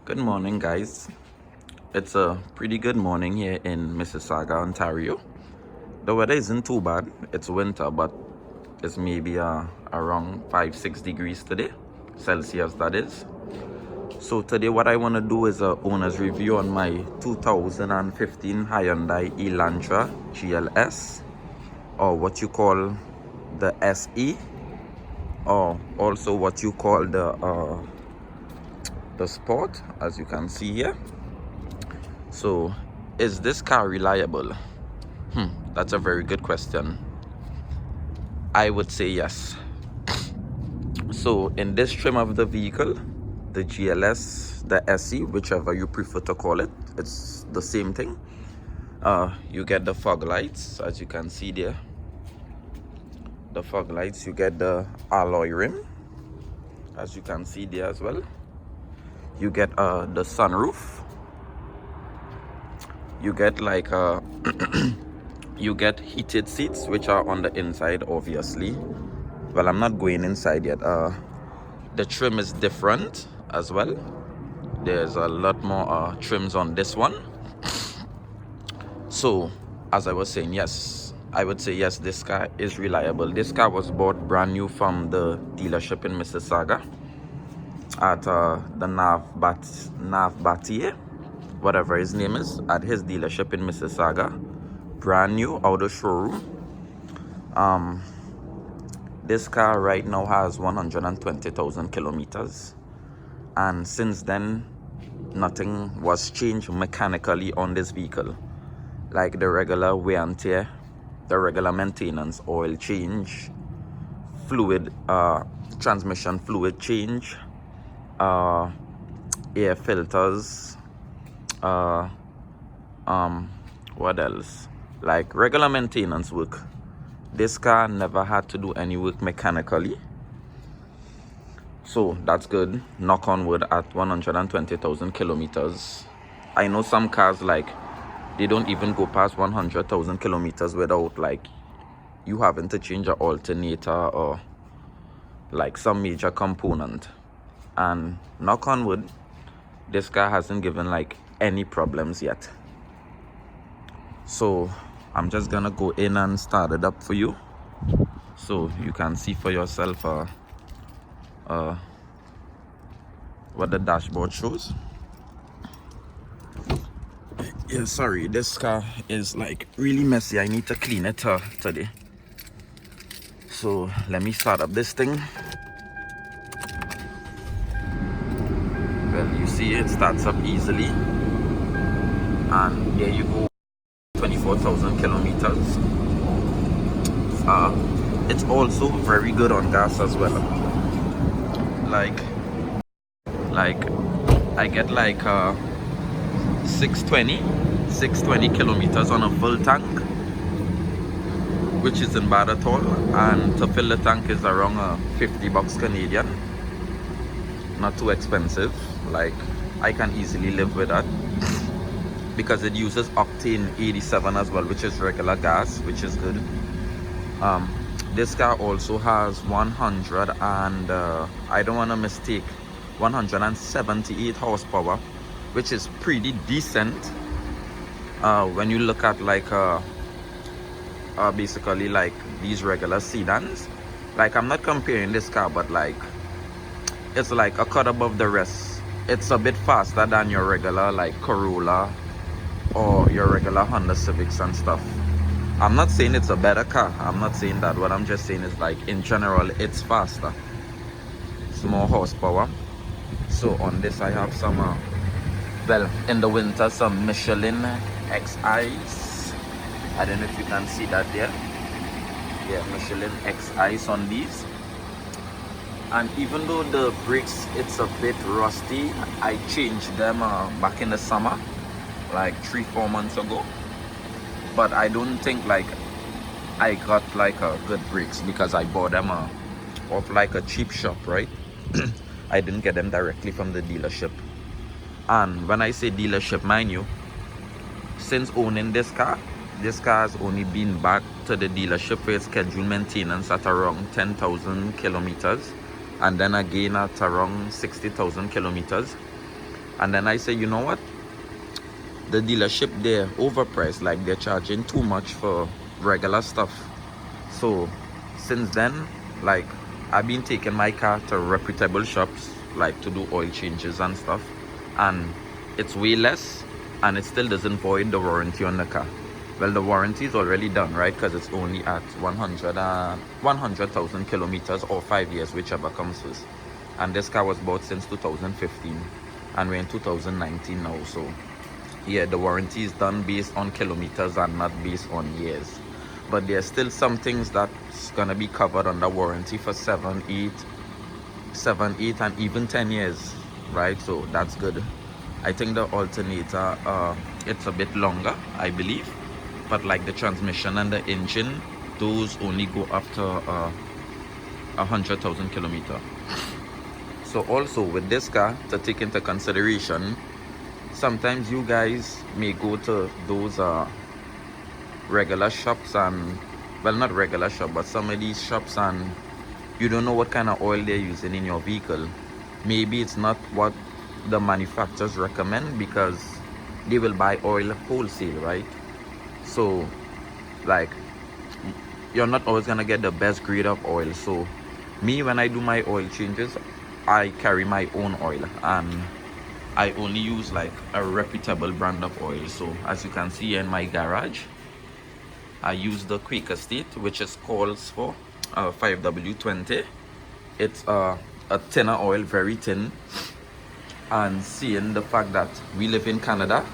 Good morning, guys. It's a pretty good morning here in Mississauga, Ontario. The weather isn't too bad. It's winter, but it's maybe around 5-6 degrees today, Celsius that is. So today what I want to do is a owner's review on my 2015 Hyundai Elantra GLS, or what you call the SE, or also what you call the Sport, as you can see here. So is this car reliable? That's a very good question. I would say yes. So in this trim of the vehicle, the GLS, the SE, whichever you prefer to call it, it's the same thing. You get the fog lights, as you can see there. The fog lights, you get the alloy rim, as you can see there as well. You get the sunroof. You get like you get heated seats, which are on the inside, obviously. Well, I'm not going inside yet. The trim is different as well. There's a lot more trims on this one. So as I was saying, yes, I would say yes, this car is reliable. This car was bought brand new from the dealership in Mississauga at the Nav Batier, whatever his name is, at his dealership in Mississauga. Brand new out of showroom. This car right now has 120,000 kilometers, and since then nothing was changed mechanically on this vehicle, like the regular wear and tear, the regular maintenance, oil change, fluid, transmission fluid change, air filters, what else, like regular maintenance work. This car never had to do any work mechanically, so that's good. Knock on wood, at 120,000 kilometers. I know some cars, like, they don't even go past 100,000 kilometers without like you having to change an alternator or like some major component. And knock on wood, this car hasn't given like any problems yet. So I'm just gonna go in and start it up for you, so you can see for yourself what the dashboard shows. Yeah, sorry, this car is like really messy. I need to clean it today. So let me start up this thing. Well, you see it starts up easily, and there you go, 24,000 kilometers. It's also very good on gas as well. Like I get like 620 kilometers on a full tank, which isn't bad at all. And to fill the tank is around 50 bucks Canadian. Not too expensive. Like, I can easily live with that, because it uses octane 87 as well, which is regular gas, which is good. This car also has 100 and I don't want to mistake, 178 horsepower, which is pretty decent when you look at like basically like these regular sedans. Like, I'm not comparing this car, but like it's like a cut above the rest. It's a bit faster than your regular like Corolla or your regular Honda Civics and stuff. I'm not saying it's a better car, I'm not saying that. What I'm just saying is, like, in general, it's faster, it's more horsepower. So on this I have some well, in the winter, some Michelin X-Ice. I don't know if you can see that there. Yeah, Michelin X-Ice on these. And even though the brakes, it's a bit rusty, I changed them back in the summer, like 3-4 months ago. But I don't think like I got like a good brakes, because I bought them off like a cheap shop, right? I didn't get them directly from the dealership. And when I say dealership, mind you, since owning this car has only been back to the dealership for its scheduled maintenance at around 10,000 kilometers, and then again at around 60,000 kilometers. And then I say, you know what, the dealership, they're overpriced, like they're charging too much for regular stuff. So since then, like, I've been taking my car to reputable shops, like to do oil changes and stuff, and it's way less, and it still doesn't void the warranty on the car. Well, the warranty is already done, right? Because it's only at 100,000 kilometers or 5 years, whichever comes first. And this car was bought since 2015, and we're in 2019 now. So yeah, the warranty is done based on kilometers and not based on years. But there's still some things that's gonna be covered under warranty for 7, 8, and even 10 years, right? So that's good. I think the alternator, it's a bit longer, I believe, but like the transmission and the engine, those only go after 100,000 kilometers. So also with this car, to take into consideration, sometimes you guys may go to those regular shops, and well, not regular shop, but some of these shops, and you don't know what kind of oil they're using in your vehicle. Maybe it's not what the manufacturers recommend, because they will buy oil wholesale, right? So like, you're not always gonna get the best grade of oil. So me, when I do my oil changes, I carry my own oil, and I only use like a reputable brand of oil. So as you can see in my garage, I use the Quaker State, which is calls for 5W20. It's a thinner oil, very thin. And seeing the fact that we live in Canada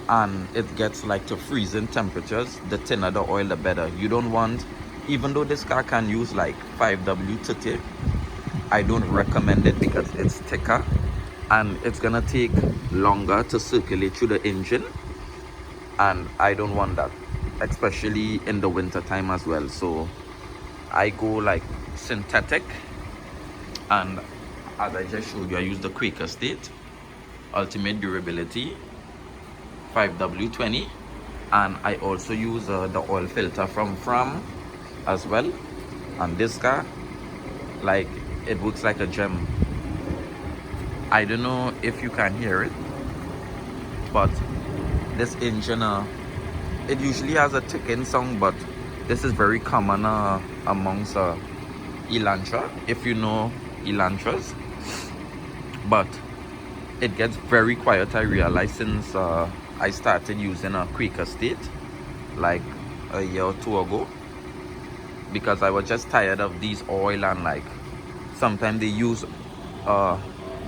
and it gets like to freezing temperatures, the thinner the oil, the better. You don't want, even though this car can use like 5W30, I don't recommend it because it's thicker and it's gonna take longer to circulate through the engine, and I don't want that, especially in the winter time as well. So I go like synthetic, and as I just showed you, I use the Quaker State Ultimate Durability 5W20, and I also use the oil filter from Fram as well. And this car, like, it works like a gem. I don't know if you can hear it, but this engine, it usually has a ticking sound, but this is very common amongst Elantra, if you know Elantras. But it gets very quiet, I realized, since I started using a Quaker State like a year or two ago, because I was just tired of these oil, and like sometimes they use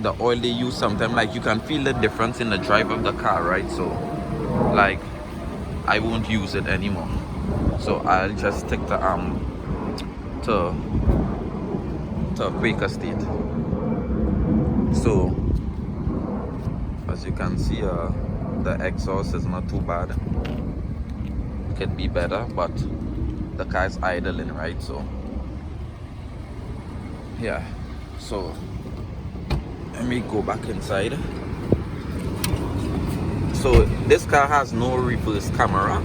the oil they use, sometimes like you can feel the difference in the drive of the car, right? So like I won't use it anymore, so I'll just stick to Quaker State. So as you can see, the exhaust is not too bad. It could be better, but the car is idling, right? So yeah, so let me go back inside. So this car has no reverse camera.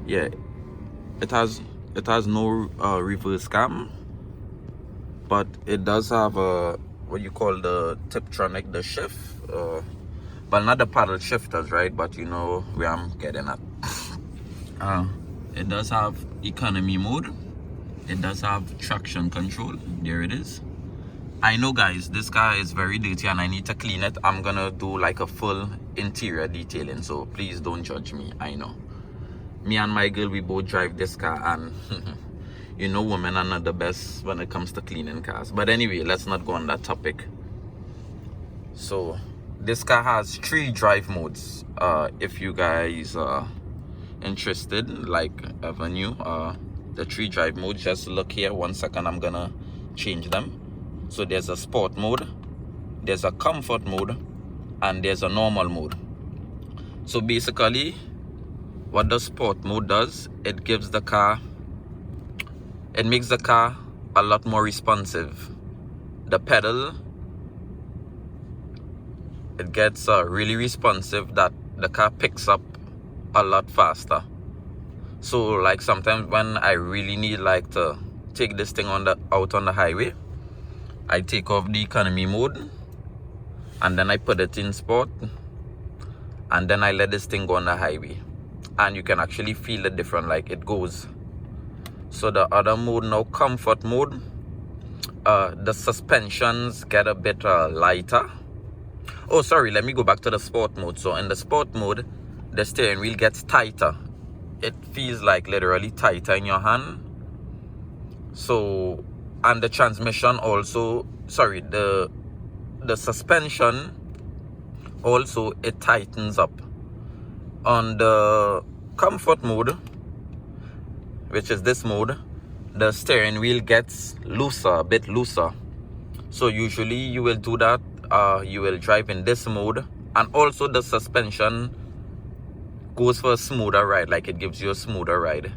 Yeah, it has no reverse cam, but it does have a what you call the Tiptronic, the shift, but not the paddle shifters, right? But you know where I'm getting at. It does have economy mode. It does have traction control. There it is. I know, guys, this car is very dirty and I need to clean it. I'm gonna do like a full interior detailing, so please don't judge me. I know, me and my girl, we both drive this car, and you know, women are not the best when it comes to cleaning cars. But anyway, let's not go on that topic. So this car has 3 drive modes. If you guys are interested, like ever new, the 3 drive modes, just look here. 1 second, I'm gonna change them. So there's a sport mode, there's a comfort mode, and there's a normal mode. So basically what the sport mode does, it makes the car a lot more responsive. The pedal, it gets really responsive, that the car picks up a lot faster. So like sometimes when I really need like to take this thing out on the highway, I take off the economy mode and then I put it in sport, and then I let this thing go on the highway, and you can actually feel the difference, like it goes. So the other mode now, comfort mode, the suspensions get a bit lighter. Oh sorry, let me go back to the sport mode. So in the sport mode, the steering wheel gets tighter. It feels like literally tighter in your hand. So, and the transmission also, sorry, the suspension also, it tightens up. On the comfort mode, which is this mode, the steering wheel gets looser, a bit looser. So usually you will do that, you will drive in this mode, and also the suspension goes for a smoother ride, like it gives you a smoother ride.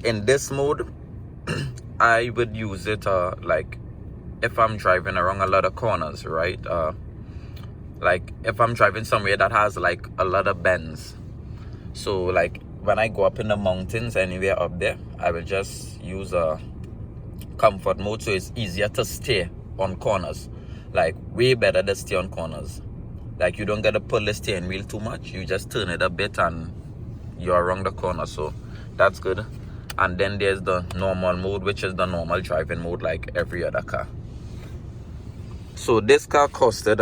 In this mode, I would use it like if I'm driving around a lot of corners, right? Like if I'm driving somewhere that has like a lot of bends. So like when I go up in the mountains, anywhere up there, I will just use a comfort mode, so it's easier to stay on corners. Like way better to stay on corners. Like you don't get to pull the steering wheel too much. You just turn it a bit and you're around the corner. So that's good. And then there's the normal mode, which is the normal driving mode like every other car. So this car costed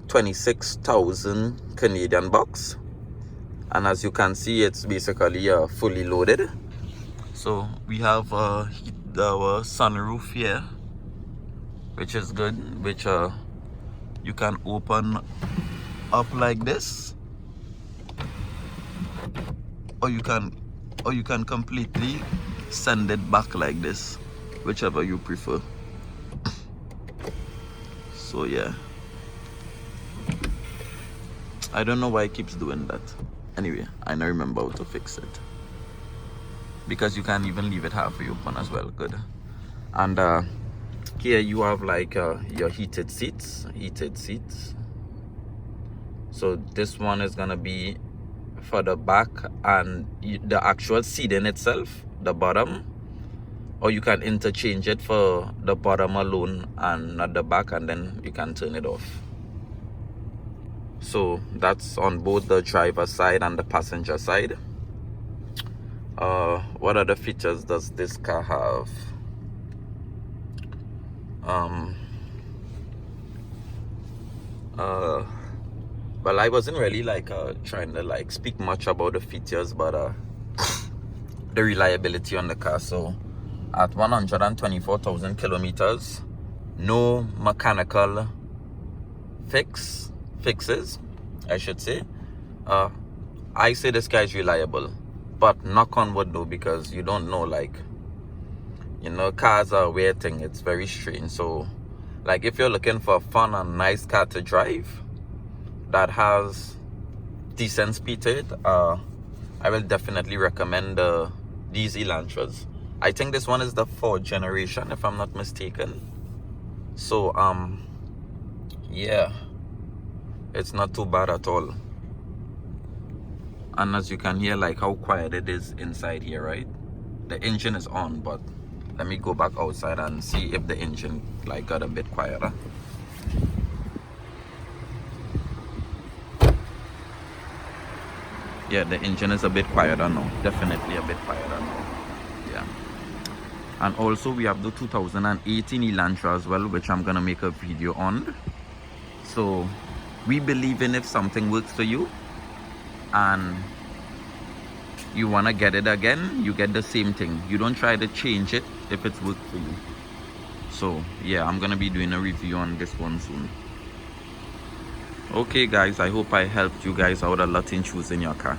26,000 Canadian bucks. And as you can see, it's basically fully loaded. So we have our sunroof here, which is good, which you can open up like this, or you can completely send it back like this, whichever you prefer. So yeah, I don't know why it keeps doing that. Anyway, I don't remember how to fix it, because you can even leave it halfway open as well. Good. And here you have like your heated seats. So this one is gonna be for the back and the actual seating itself, the bottom, or you can interchange it for the bottom alone and not the back, and then you can turn it off. So that's on both the driver side and the passenger side. What other features does this car have? Well, I wasn't really like trying to like speak much about the features, but the reliability on the car. So at 124,000 kilometers, no mechanical fixes, I should say. I say this car is reliable, but knock on wood though, because you don't know, like, you know, cars are a weird thing. It's very strange. So like if you're looking for a fun and nice car to drive that has decent speed to it, I will definitely recommend these Elantras. I think this one is the 4th generation, if I'm not mistaken. So yeah, it's not too bad at all. And as you can hear, like how quiet it is inside here, right? The engine is on, but let me go back outside and see if the engine like got a bit quieter. Yeah, the engine is a bit quieter now. Definitely a bit quieter now. Yeah. And also we have the 2018 Elantra as well, which I'm gonna make a video on. So we believe in, if something works for you and you want to get it again, you get the same thing. You don't try to change it if it's worked for you. So yeah, I'm gonna be doing a review on this one soon. Okay guys, I hope I helped you guys out a lot in choosing your car.